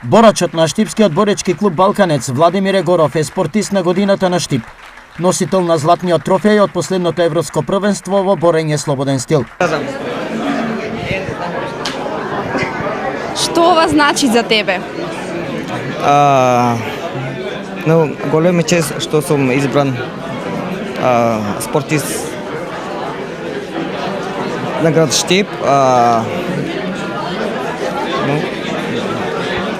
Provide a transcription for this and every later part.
Борачот на Штипскиот боречки клуб Балканец Владимир Егоров е спортист на годината на Штип. Носител на златниот трофеј од последното европско првенство во борење слободен стил. Што ова значи за тебе? Голема чест што сум избран спортист на град Штип.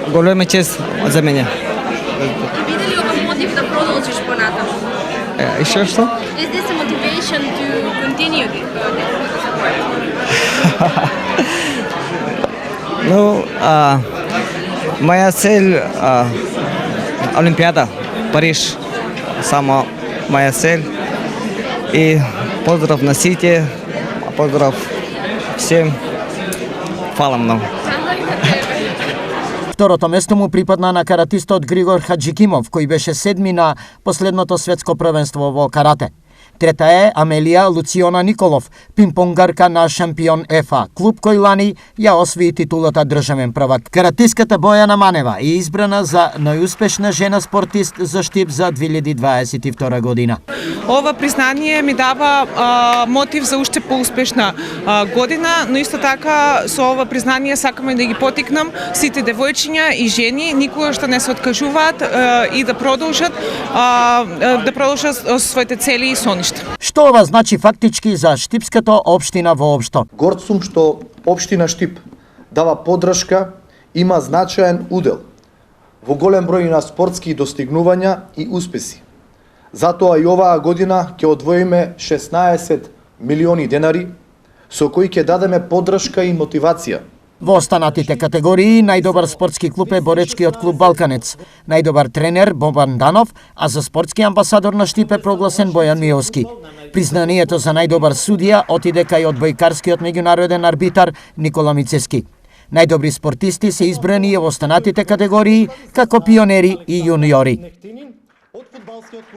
Голема чест за мене. Биде ли ова мотив да продолжиш понатаму? И што? Is this a motivation to continue this sport? Моја цел Олимпијада, Париж, само моја цел. И поздрав на сите, поздрав всем. Фала многу. Второто место му припадна на каратистот Григор Хаджикимов, кој беше седми на последното светско првенство во карате. Трета е Амелија Луциона Николов, пинпонгарка на шампион ЕФА, клуб кој лани ја освои титулата државен првак. Каратистката Бојана Манева е избрана за најуспешна жена спортист за Штип за 2022 година. Ова признание ми дава мотив за уште поуспешна година, но исто така со ова признание сакаме да ги потикнам сите девојчиња и жени никогаш да не се откажуваат и да продолжат своите цели и соништа. Што ова значи фактички за штипската општина воопшто? Горд сум што општина Штип дава поддршка, има значаен удел во голем број на спортски достигнувања и успеси. Затоа и оваа година ќе одвоиме 16 милиони денари со кои ќе дадеме поддршка и мотивација. Во останатите категории, најдобар спортски клуб е боречкиот клуб Балканец, најдобар тренер Бобан Данов, а за спортски амбасадор на Штип е прогласен Бојан Миовски. Признанието за најдобар судија отиде кај одбојкарскиот меѓународен арбитар Никола Мицески. Најдобри спортисти се избрани и во останатите категории како пионери и јуниори.